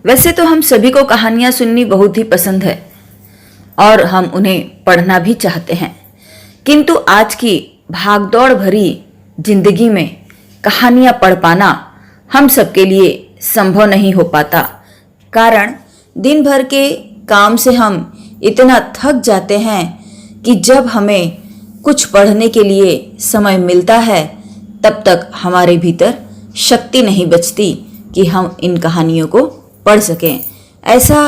वैसे तो हम सभी को कहानियां सुननी बहुत ही पसंद है और हम उन्हें पढ़ना भी चाहते हैं, किंतु आज की भागदौड़ भरी जिंदगी में कहानियां पढ़ पाना हम सबके लिए संभव नहीं हो पाता। कारण दिन भर के काम से हम इतना थक जाते हैं कि जब हमें कुछ पढ़ने के लिए समय मिलता है तब तक हमारे भीतर शक्ति नहीं बचती कि हम इन कहानियों को पढ़ सकें। ऐसा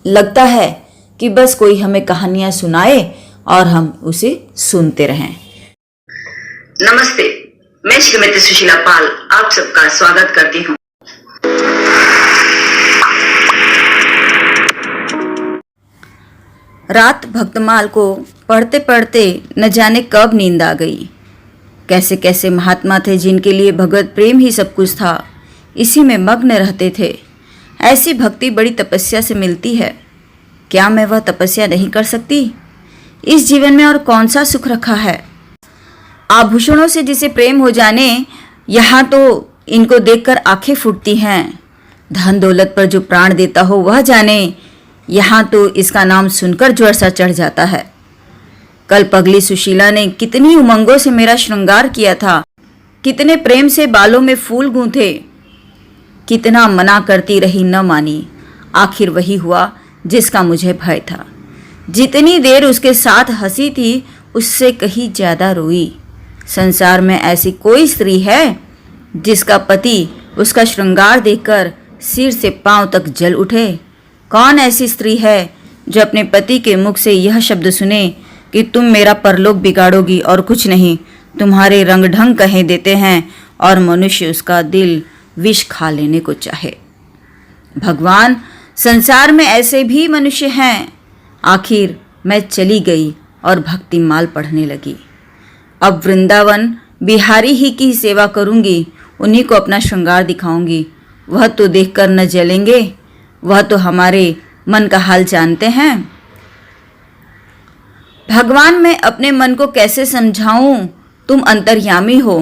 लगता है कि बस कोई हमें कहानियां सुनाए और हम उसे सुनते रहें। नमस्ते, मैं श्रीमती सुशीला पाल आप सबका स्वागत करती हूँ। रात भक्तमाल को पढ़ते पढ़ते न जाने कब नींद आ गई। कैसे कैसे महात्मा थे जिनके लिए भगवत प्रेम ही सब कुछ था, इसी में मग्न रहते थे। ऐसी भक्ति बड़ी तपस्या से मिलती है। क्या मैं वह तपस्या नहीं कर सकती? इस जीवन में और कौन सा सुख रखा है? आभूषणों से जिसे प्रेम हो जाने, यहाँ तो इनको देखकर आंखें फूटती हैं। धन दौलत पर जो प्राण देता हो वह जाने, यहाँ तो इसका नाम सुनकर ज्वर सा चढ़ जाता है। कल पगली सुशीला ने कितनी उमंगों से मेरा श्रृंगार किया था, कितने प्रेम से बालों में फूल गूंथे, कितना मना करती रही न मानी। आखिर वही हुआ जिसका मुझे भय था। जितनी देर उसके साथ हंसी थी उससे कहीं ज्यादा रोई। संसार में ऐसी कोई स्त्री है जिसका पति उसका श्रृंगार देखकर सिर से पांव तक जल उठे? कौन ऐसी स्त्री है जो अपने पति के मुख से यह शब्द सुने कि तुम मेरा परलोक बिगाड़ोगी और कुछ नहीं, तुम्हारे रंग ढंग कहे देते हैं, और मनुष्य उसका दिल विष खा लेने को चाहे। भगवान, संसार में ऐसे भी मनुष्य हैं। आखिर मैं चली गई और भक्तिमाल पढ़ने लगी। अब वृंदावन बिहारी ही की सेवा करूंगी, उन्हीं को अपना श्रृंगार दिखाऊंगी। वह तो देखकर न जलेंगे, वह तो हमारे मन का हाल जानते हैं। भगवान, मैं अपने मन को कैसे समझाऊं? तुम अंतर्यामी हो,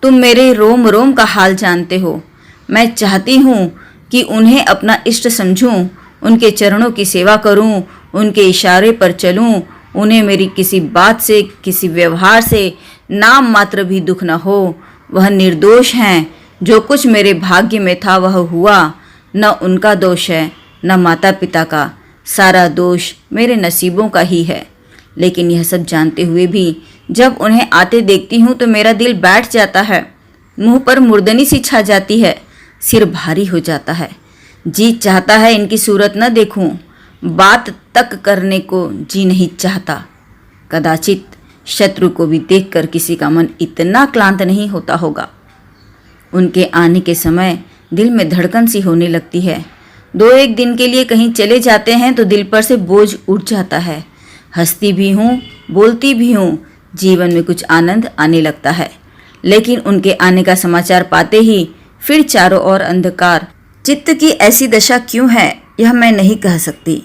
तुम मेरे रोम रोम का हाल जानते हो। मैं चाहती हूँ कि उन्हें अपना इष्ट समझूं, उनके चरणों की सेवा करूं, उनके इशारे पर चलूं, उन्हें मेरी किसी बात से, किसी व्यवहार से नाम मात्र भी दुख न हो। वह निर्दोष हैं। जो कुछ मेरे भाग्य में था वह हुआ। न उनका दोष है न माता पिता का, सारा दोष मेरे नसीबों का ही है। लेकिन यह सब जानते हुए भी जब उन्हें आते देखती हूँ तो मेरा दिल बैठ जाता है, मुंह पर मुर्दनी सी छा जाती है, सिर भारी हो जाता है। जी चाहता है इनकी सूरत न देखूं, बात तक करने को जी नहीं चाहता। कदाचित शत्रु को भी देखकर किसी का मन इतना क्लांत नहीं होता होगा। उनके आने के समय दिल में धड़कन सी होने लगती है। 2-1 दिन के लिए कहीं चले जाते हैं तो दिल पर से बोझ उठ जाता है। हंसती भी हूँ, बोलती भी हूँ, जीवन में कुछ आनंद आने लगता है। लेकिन उनके आने का समाचार पाते ही फिर चारों ओर अंधकार। चित्त की ऐसी दशा क्यों है यह मैं नहीं कह सकती।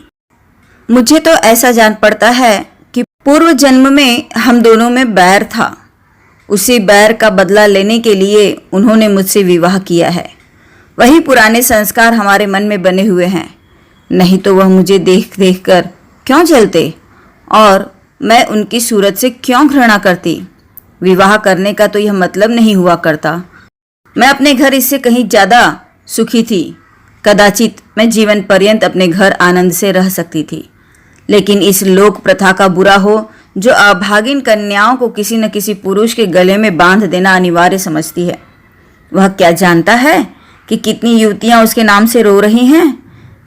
मुझे तो ऐसा जान पड़ता है कि पूर्व जन्म में हम दोनों में बैर था। उसी बैर का बदला लेने के लिए उन्होंने मुझसे विवाह किया है। वही पुराने संस्कार हमारे मन में बने हुए हैं। नहीं तो वह मुझे देख देख कर क्यों जलते और मैं उनकी सूरत से क्यों घृणा करती। विवाह करने का तो यह मतलब नहीं हुआ करता। मैं अपने घर इससे कहीं ज़्यादा सुखी थी। कदाचित मैं जीवन पर्यंत अपने घर आनंद से रह सकती थी। लेकिन इस लोक प्रथा का बुरा हो जो अभागिन कन्याओं को किसी न किसी पुरुष के गले में बांध देना अनिवार्य समझती है। वह क्या जानता है कि कितनी युवतियां उसके नाम से रो रही हैं,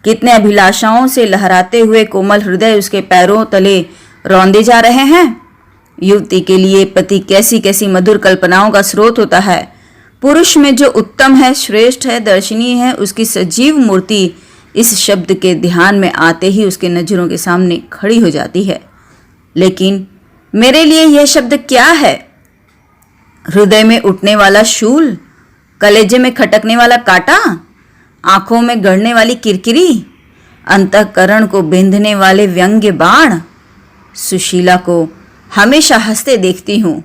कितने अभिलाषाओं से लहराते हुए कोमल हृदय उसके पैरों तले रौंदे जा रहे हैं। युवती के लिए पति कैसी कैसी मधुर कल्पनाओं का स्रोत होता है। पुरुष में जो उत्तम है, श्रेष्ठ है, दर्शनीय है, उसकी सजीव मूर्ति इस शब्द के ध्यान में आते ही उसके नजरों के सामने खड़ी हो जाती है। लेकिन मेरे लिए यह शब्द क्या है? हृदय में उठने वाला शूल, कलेजे में खटकने वाला कांटा, आंखों में गड़ने वाली किरकिरी, अंतःकरण को बिंधने वाले व्यंग्य बाण। सुशीला को हमेशा हंसते देखती हूँ।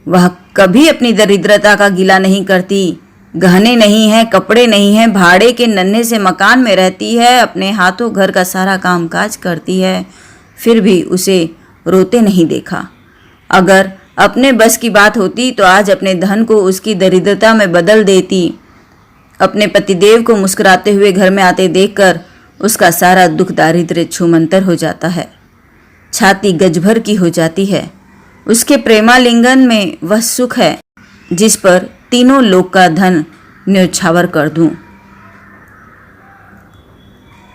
वह कभी अपनी दरिद्रता का गिला नहीं करती। गहने नहीं हैं, कपड़े नहीं हैं, भाड़े के नन्हे से मकान में रहती है, अपने हाथों घर का सारा काम काज करती है, फिर भी उसे रोते नहीं देखा। अगर अपने बस की बात होती तो आज अपने धन को उसकी दरिद्रता में बदल देती। अपने पतिदेव को मुस्कुराते हुए घर में आते देखकर उसका सारा दुख दारिद्र्य छूमंतर हो जाता है, छाती गजभर की हो जाती है। उसके प्रेमालिंगन में वह सुख है जिस पर तीनों लोक का धन न्यौछावर कर दूं।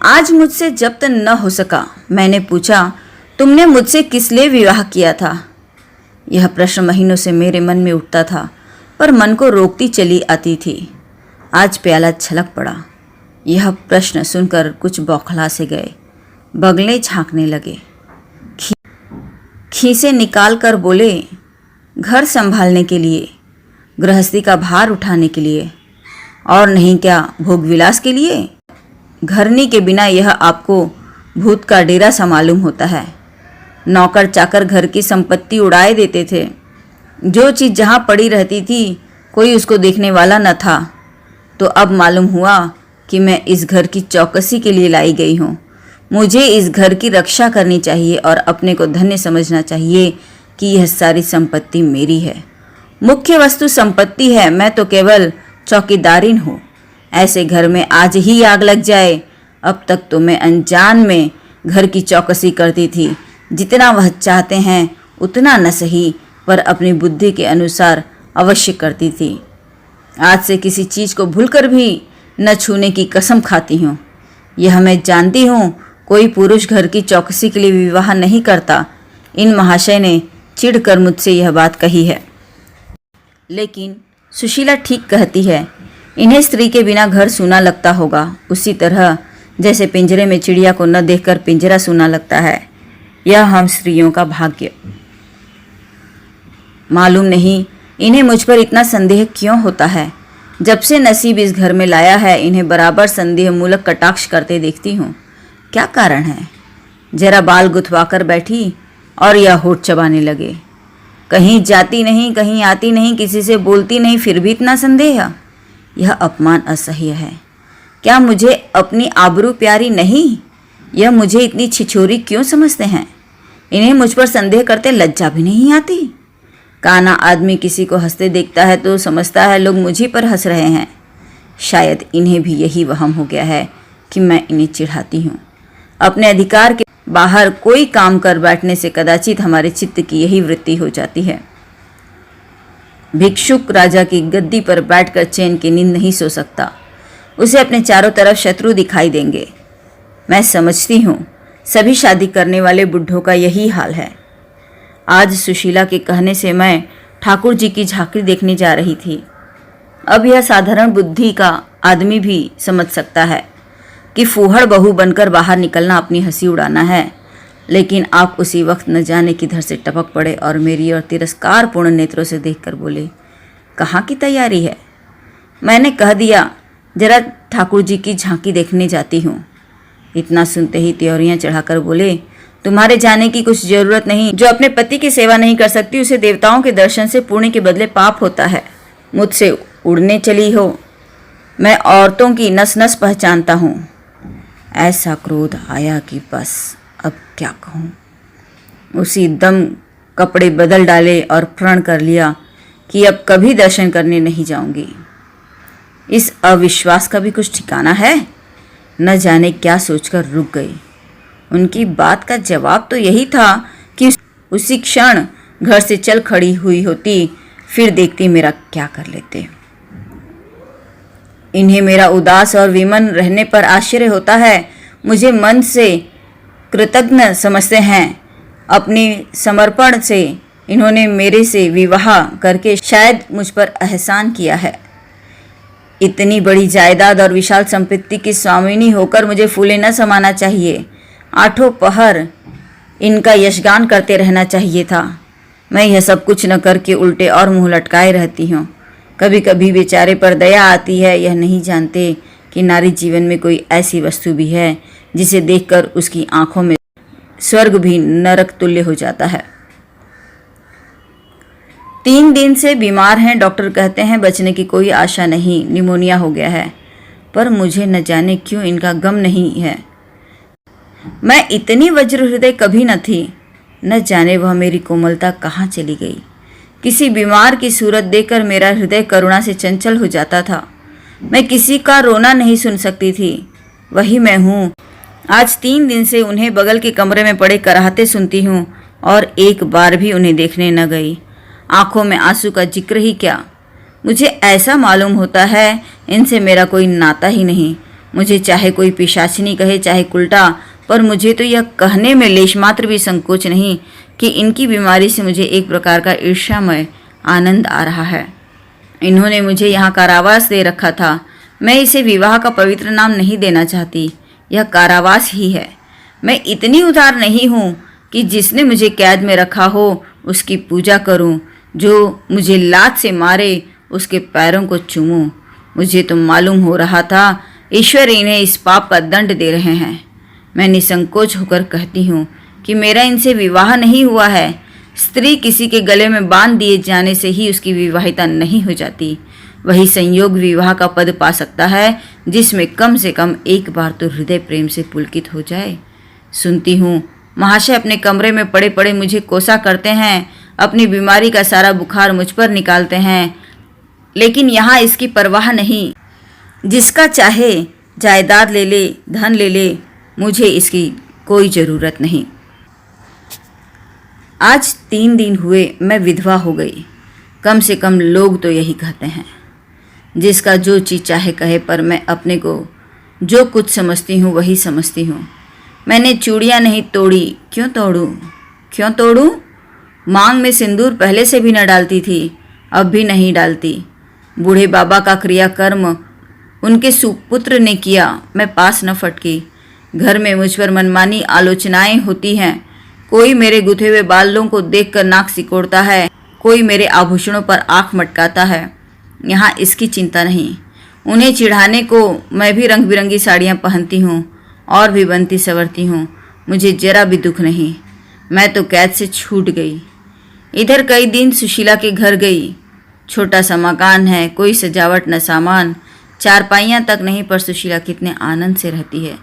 आज मुझसे जब्त न हो सका। मैंने पूछा, तुमने मुझसे किस लिए विवाह किया था? यह प्रश्न महीनों से मेरे मन में उठता था, पर मन को रोकती चली आती थी। आज प्याला छलक पड़ा। यह प्रश्न सुनकर कुछ बौखला से गए, बगले झांकने लगे, खीसे निकाल कर बोले, घर संभालने के लिए, गृहस्थी का भार उठाने के लिए, और नहीं क्या भोग विलास के लिए? घरनी के बिना यह आपको भूत का डेरा सा मालूम होता है। नौकर चाकर घर की संपत्ति उड़ाए देते थे। जो चीज़ जहाँ पड़ी रहती थी कोई उसको देखने वाला न था। तो अब मालूम हुआ कि मैं इस घर की चौकसी के लिए लाई गई हूँ। मुझे इस घर की रक्षा करनी चाहिए और अपने को धन्य समझना चाहिए कि यह सारी संपत्ति मेरी है। मुख्य वस्तु संपत्ति है, मैं तो केवल चौकीदारिन हूँ। ऐसे घर में आज ही आग लग जाए। अब तक तो मैं अनजान में घर की चौकसी करती थी। जितना वह चाहते हैं उतना न सही पर अपनी बुद्धि के अनुसार अवश्य करती थी। आज से किसी चीज़ को भूलकर भी न छूने की कसम खाती हूँ। यह मैं जानती हूँ कोई पुरुष घर की चौकसी के लिए विवाह नहीं करता। इन महाशय ने चिढ़कर मुझसे यह बात कही है। लेकिन सुशीला ठीक कहती है। इन्हें स्त्री के बिना घर सूना लगता होगा, उसी तरह जैसे पिंजरे में चिड़िया को न देखकर पिंजरा सूना लगता है। यह हम स्त्रियों का भाग्य। मालूम नहीं इन्हें मुझ पर इतना संदेह क्यों होता है। जब से नसीब इस घर में लाया है इन्हें बराबर संदेह मूलक कटाक्ष करते देखती हूँ। क्या कारण है? जरा बाल गुथवाकर बैठी और यह होठ चबाने लगे। कहीं जाती नहीं, कहीं आती नहीं, किसी से बोलती नहीं, फिर भी इतना संदेह। यह अपमान असह्य है। क्या मुझे अपनी आबरू प्यारी नहीं? यह मुझे इतनी छिछोरी क्यों समझते हैं? इन्हें मुझ पर संदेह करते लज्जा भी नहीं आती। काना आदमी किसी को हंसते देखता है तो समझता है लोग मुझी पर हंस रहे हैं। शायद इन्हें भी यही वहम हो गया है कि मैं इन्हें चिढ़ाती हूँ। अपने अधिकार के बाहर कोई काम कर बैठने से कदाचित हमारे चित्त की यही वृत्ति हो जाती है। भिक्षुक राजा की गद्दी पर बैठकर चैन की नींद नहीं सो सकता। उसे अपने चारों तरफ शत्रु दिखाई देंगे। मैं समझती हूँ सभी शादी करने वाले बुढ़ों का यही हाल है। आज सुशीला के कहने से मैं ठाकुर जी की झांकी देखने जा रही थी। अब यह साधारण बुद्धि का आदमी भी समझ सकता है कि फूहड़ बहू बनकर बाहर निकलना अपनी हंसी उड़ाना है। लेकिन आप उसी वक्त न जाने किधर से टपक पड़े और मेरी ओर तिरस्कारपूर्ण नेत्रों से देखकर बोले, कहाँ की तैयारी है? मैंने कह दिया, जरा ठाकुर जी की झांकी देखने जाती हूँ। इतना सुनते ही त्योरियां चढ़ाकर बोले, तुम्हारे जाने की कुछ जरूरत नहीं। जो अपने पति की सेवा नहीं कर सकती उसे देवताओं के दर्शन से पुण्य के बदले पाप होता है। मुझसे उड़ने चली हो। मैं औरतों की नस नस पहचानता हूँ। ऐसा क्रोध आया कि बस अब क्या कहूँ। उसी दम कपड़े बदल डाले और प्रण कर लिया कि अब कभी दर्शन करने नहीं जाऊंगी। इस अविश्वास का भी कुछ ठिकाना है? न जाने क्या सोचकर रुक गई। उनकी बात का जवाब तो यही था कि उसी क्षण घर से चल खड़ी हुई होती, फिर देखती मेरा क्या कर लेते। इन्हें मेरा उदास और विमन रहने पर आश्चर्य होता है। मुझे मन से कृतज्ञ समझते हैं। अपनी समर्पण से इन्होंने मेरे से विवाह करके शायद मुझ पर एहसान किया है। इतनी बड़ी जायदाद और विशाल संपत्ति की स्वामिनी होकर मुझे फूले न समाना चाहिए। आठों पहर इनका यशगान करते रहना चाहिए था। मैं यह सब कुछ न करके उल्टे और मुंह लटकाए रहती हूँ। कभी कभी बेचारे पर दया आती है। यह नहीं जानते कि नारी जीवन में कोई ऐसी वस्तु भी है जिसे देखकर उसकी आंखों में स्वर्ग भी नरक तुल्य हो जाता है। 3 दिन से बीमार हैं। डॉक्टर कहते हैं बचने की कोई आशा नहीं, निमोनिया हो गया है। पर मुझे न जाने क्यों इनका गम नहीं है। मैं इतनी वज्र हृदय कभी न थी। न जाने वह मेरी कोमलता कहाँ चली गई। किसी बीमार की सूरत देखकर मेरा हृदय करुणा से चंचल हो जाता था। मैं किसी का रोना नहीं सुन सकती थी। वही मैं हूँ। आज 3 दिन से उन्हें बगल के कमरे में पड़े कराहते सुनती हूँ और एक बार भी उन्हें देखने न गई। आंखों में आंसू का जिक्र ही क्या। मुझे ऐसा मालूम होता है इनसे मेरा कोई नाता ही नहीं। मुझे चाहे कोई पिशाचिनी कहे चाहे उल्टा, पर मुझे तो यह कहने में लेश मात्र भी संकोच नहीं कि इनकी बीमारी से मुझे एक प्रकार का ईर्ष्यामय आनंद आ रहा है। इन्होंने मुझे यहाँ कारावास दे रखा था। मैं इसे विवाह का पवित्र नाम नहीं देना चाहती। यह कारावास ही है। मैं इतनी उदार नहीं हूँ कि जिसने मुझे कैद में रखा हो उसकी पूजा करूँ, जो मुझे लात से मारे उसके पैरों को चूमूं। मुझे तो मालूम हो रहा था ईश्वर इन्हें इस पाप का दंड दे रहे हैं। मैं निसंकोच होकर कहती हूँ कि मेरा इनसे विवाह नहीं हुआ है। स्त्री किसी के गले में बांध दिए जाने से ही उसकी विवाहिता नहीं हो जाती। वही संयोग विवाह का पद पा सकता है जिसमें कम से कम एक बार तो हृदय प्रेम से पुलकित हो जाए। सुनती हूँ महाशय अपने कमरे में पड़े पड़े मुझे कोसा करते हैं, अपनी बीमारी का सारा बुखार मुझ पर निकालते हैं, लेकिन यहाँ इसकी परवाह नहीं। जिसका चाहे जायदाद ले ले, धन ले ले, मुझे इसकी कोई ज़रूरत नहीं। आज 3 दिन हुए मैं विधवा हो गई। कम से कम लोग तो यही कहते हैं। जिसका जो चीज़ चाहे कहे, पर मैं अपने को जो कुछ समझती हूँ वही समझती हूँ। मैंने चूड़ियाँ नहीं तोड़ी, क्यों तोड़ूँ? क्यों तोड़ूँ? मांग में सिंदूर पहले से भी न डालती थी, अब भी नहीं डालती। बूढ़े बाबा का क्रियाकर्म उनके सुपुत्र ने किया, मैं पास न फटकी। घर में मुझ पर मनमानी आलोचनाएं होती हैं। कोई मेरे गुथे हुए बालों को देखकर नाक सिकोड़ता है, कोई मेरे आभूषणों पर आंख मटकाता है। यहाँ इसकी चिंता नहीं। उन्हें चिढ़ाने को मैं भी रंग बिरंगी साड़ियाँ पहनती हूँ और भी बनती संवरती हूँ। मुझे जरा भी दुख नहीं। मैं तो कैद से छूट गई। इधर कई दिन सुशीला के घर गई। छोटा सा मकान है, कोई सजावट न सामान, चारपाइयाँ तक नहीं, पर सुशीला कितने आनंद से रहती है।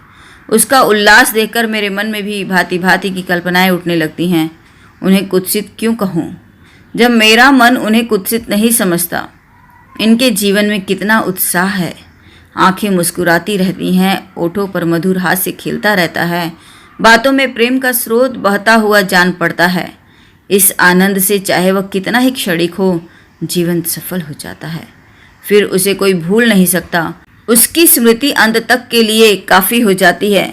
उसका उल्लास देखकर मेरे मन में भी भांति भांति की कल्पनाएं उठने लगती हैं। उन्हें कुत्सित क्यों कहूँ, जब मेरा मन उन्हें कुत्सित नहीं समझता। इनके जीवन में कितना उत्साह है। आंखें मुस्कुराती रहती हैं, ओठों पर मधुर हास्य खिलता रहता है, बातों में प्रेम का स्रोत बहता हुआ जान पड़ता है। इस आनंद से चाहे वह कितना ही क्षणिक हो, जीवन सफल हो जाता है। फिर उसे कोई भूल नहीं सकता। उसकी स्मृति अंत तक के लिए काफ़ी हो जाती है।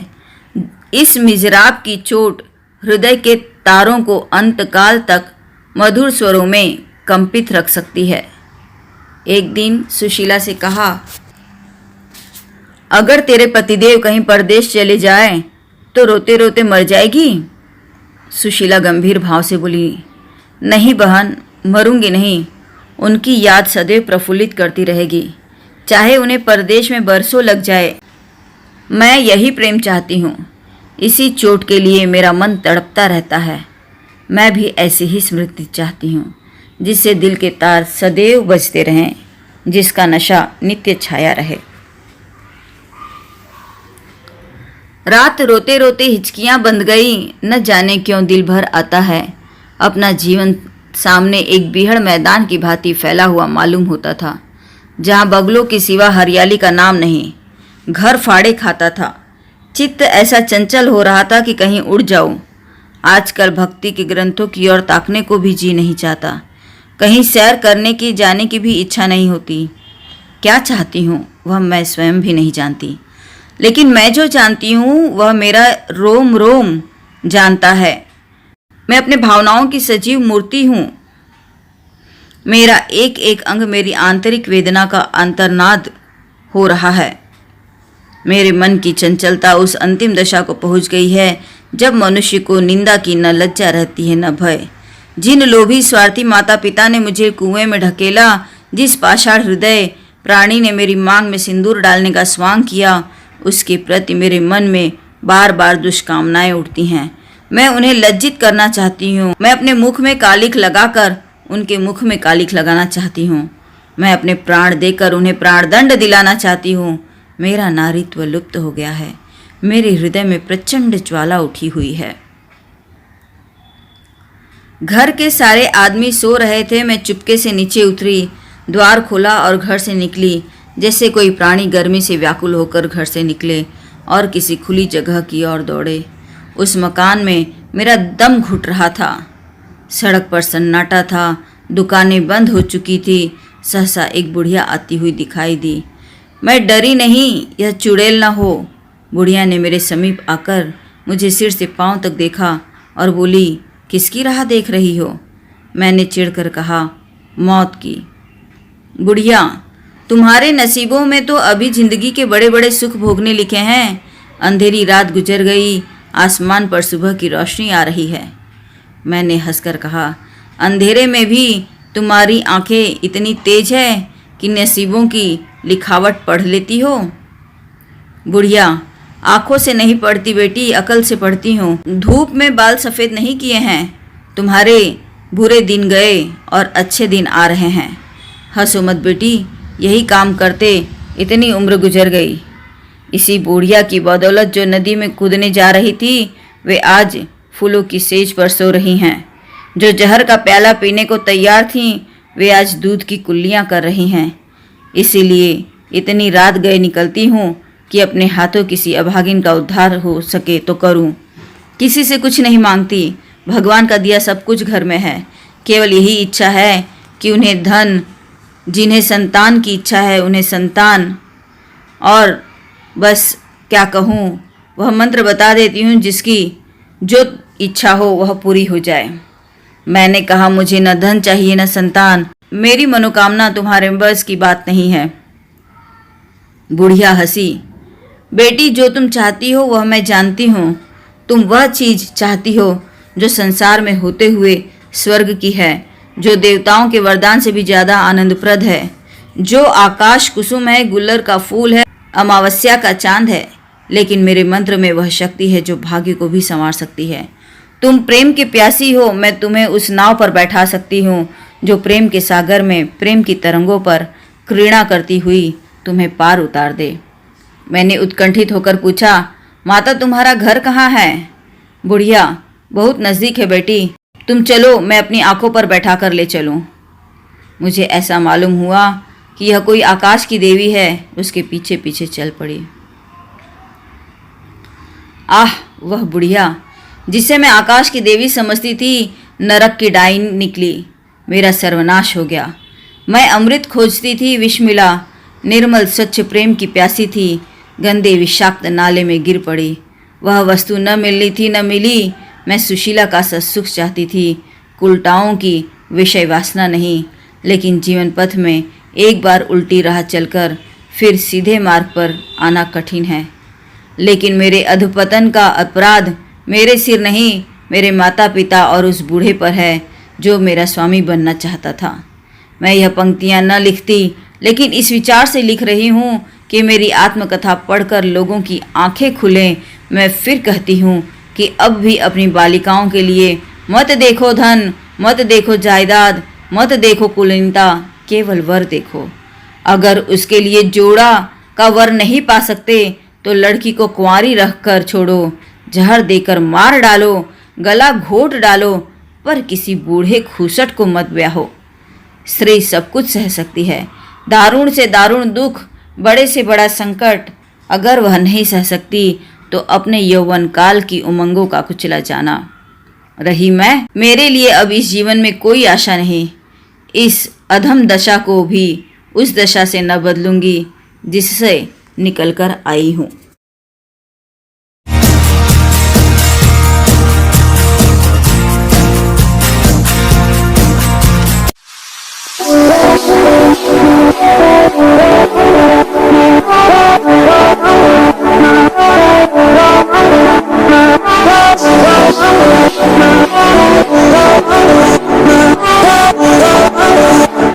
इस मिजराब की चोट हृदय के तारों को अंतकाल तक मधुर स्वरों में कंपित रख सकती है। एक दिन सुशीला से कहा, अगर तेरे पतिदेव कहीं परदेश चले जाएं तो रोते रोते मर जाएगी? सुशीला गंभीर भाव से बोली, नहीं बहन, मरूंगी नहीं। उनकी याद सदैव प्रफुल्लित करती रहेगी, चाहे उन्हें परदेश में बरसों लग जाए। मैं यही प्रेम चाहती हूँ। इसी चोट के लिए मेरा मन तड़पता रहता है। मैं भी ऐसी ही स्मृति चाहती हूँ, जिससे दिल के तार सदैव बजते रहें, जिसका नशा नित्य छाया रहे। रात रोते रोते हिचकियाँ बंध गई। न जाने क्यों दिल भर आता है। अपना जीवन सामने एक बीहड़ मैदान की भांति फैला हुआ मालूम होता था, जहाँ बगलों के सिवा हरियाली का नाम नहीं। घर फाड़े खाता था। चित्त ऐसा चंचल हो रहा था कि कहीं उड़ जाऊं। आजकल भक्ति के ग्रंथों की ओर ताकने को भी जी नहीं चाहता। कहीं सैर करने की जाने की भी इच्छा नहीं होती। क्या चाहती हूँ वह मैं स्वयं भी नहीं जानती, लेकिन मैं जो जानती हूँ वह मेरा रोम रोम जानता है। मैं अपने भावनाओं की सजीव मूर्ति हूँ। मेरा एक एक अंग मेरी आंतरिक वेदना का अंतर्नाद हो रहा है। मेरे मन की चंचलता उस अंतिम दशा को पहुंच गई है जब मनुष्य को निंदा की न लज्जा रहती है न भय। जिन लोभी स्वार्थी माता पिता ने मुझे कुएं में ढकेला, जिस पाषाण हृदय प्राणी ने मेरी मांग में सिंदूर डालने का स्वांग किया, उसके प्रति मेरे मन में बार बार दुष्कामनाएं उठती हैं। मैं उन्हें लज्जित करना चाहती हूँ। मैं अपने मुख में कालिख लगाकर उनके मुख में कालिख लगाना चाहती हूँ। मैं अपने प्राण देकर उन्हें प्राणदंड दिलाना चाहती हूँ। मेरा नारीत्व लुप्त हो गया है। मेरे हृदय में प्रचंड ज्वाला उठी हुई है। घर के सारे आदमी सो रहे थे। मैं चुपके से नीचे उतरी, द्वार खोला और घर से निकली, जैसे कोई प्राणी गर्मी से व्याकुल होकर घर से निकले और किसी खुली जगह की ओर दौड़े। उस मकान में मेरा दम घुट रहा था। सड़क पर सन्नाटा था, दुकानें बंद हो चुकी थी। सहसा एक बुढ़िया आती हुई दिखाई दी। मैं डरी नहीं, यह चुड़ैल न हो। बुढ़िया ने मेरे समीप आकर मुझे सिर से पांव तक देखा और बोली, किसकी राह देख रही हो? मैंने चिढ़कर कहा, मौत की। बुढ़िया, तुम्हारे नसीबों में तो अभी जिंदगी के बड़े बड़े सुख भोगने लिखे हैं। अंधेरी रात गुजर गई, आसमान पर सुबह की रोशनी आ रही है। मैंने हंसकर कहा, अंधेरे में भी तुम्हारी आंखें इतनी तेज है कि नसीबों की लिखावट पढ़ लेती हो। बुढ़िया, आंखों से नहीं पढ़ती बेटी, अकल से पढ़ती हूँ। धूप में बाल सफ़ेद नहीं किए हैं। तुम्हारे बुरे दिन गए और अच्छे दिन आ रहे हैं। हंसो मत बेटी, यही काम करते इतनी उम्र गुजर गई। इसी बुढ़िया की बदौलत जो नदी में कूदने जा रही थी, वे आज फूलों की सेज पर सो रही हैं। जो जहर का प्याला पीने को तैयार थीं, वे आज दूध की कुल्लियाँ कर रही हैं। इसीलिए इतनी रात गए निकलती हूँ कि अपने हाथों किसी अभागिन का उद्धार हो सके तो करूं। किसी से कुछ नहीं मांगती। भगवान का दिया सब कुछ घर में है। केवल यही इच्छा है कि उन्हें धन, जिन्हें संतान की इच्छा है उन्हें संतान, और बस क्या कहूँ, वह मंत्र बता देती हूँ जिसकी जो इच्छा हो वह पूरी हो जाए। मैंने कहा, मुझे न धन चाहिए न संतान। मेरी मनोकामना तुम्हारे बस की बात नहीं है। बुढ़िया हंसी। बेटी, जो तुम चाहती हो वह मैं जानती हूँ। तुम वह चीज़ चाहती हो जो संसार में होते हुए स्वर्ग की है, जो देवताओं के वरदान से भी ज़्यादा आनंदप्रद है, जो आकाश कुसुम है, गुल्लर का फूल है, अमावस्या का चांद है। लेकिन मेरे मंत्र में वह शक्ति है जो भाग्य को भी संवार सकती है। तुम प्रेम की प्यासी हो, मैं तुम्हें उस नाव पर बैठा सकती हूँ जो प्रेम के सागर में प्रेम की तरंगों पर क्रीड़ा करती हुई तुम्हें पार उतार दे। मैंने उत्कंठित होकर पूछा, माता तुम्हारा घर कहाँ है? बुढ़िया, बहुत नज़दीक है बेटी, तुम चलो, मैं अपनी आंखों पर बैठा कर ले चलूँ। मुझे ऐसा मालूम हुआ कि यह कोई आकाश की देवी है। उसके पीछे पीछे चल पड़ी। आह, वह बुढ़िया जिसे मैं आकाश की देवी समझती थी, नरक की डाइन निकली। मेरा सर्वनाश हो गया। मैं अमृत खोजती थी, विष मिला। निर्मल स्वच्छ प्रेम की प्यासी थी, गंदे विषाक्त नाले में गिर पड़ी। वह वस्तु न मिलनी थी न मिली। मैं सुशीला का सुख चाहती थी, कुलटाओं की विषय वासना नहीं। लेकिन जीवन पथ में एक बार उल्टी राह चलकर फिर सीधे मार्ग पर आना कठिन है। लेकिन मेरे अधपतन का अपराध मेरे सिर नहीं, मेरे माता पिता और उस बूढ़े पर है जो मेरा स्वामी बनना चाहता था। मैं यह पंक्तियाँ न लिखती, लेकिन इस विचार से लिख रही हूँ कि मेरी आत्मकथा पढ़कर लोगों की आंखें खुलें। मैं फिर कहती हूँ कि अब भी अपनी बालिकाओं के लिए मत देखो धन, मत देखो जायदाद, मत देखो कुलीनता, केवल वर देखो। अगर उसके लिए जोड़ा का वर नहीं पा सकते तो लड़की को कुंवारी रख कर छोड़ो, जहर देकर मार डालो, गला घोट डालो, पर किसी बूढ़े खूसट को मत ब्याहो। स्त्री सब कुछ सह सकती है, दारुण से दारुण दुख, बड़े से बड़ा संकट। अगर वह नहीं सह सकती तो अपने यौवन काल की उमंगों का कुचला जाना। रही मैं, मेरे लिए अब इस जीवन में कोई आशा नहीं। इस अधम दशा को भी उस दशा से न बदलूंगी जिससे निकलकर आई हूँ।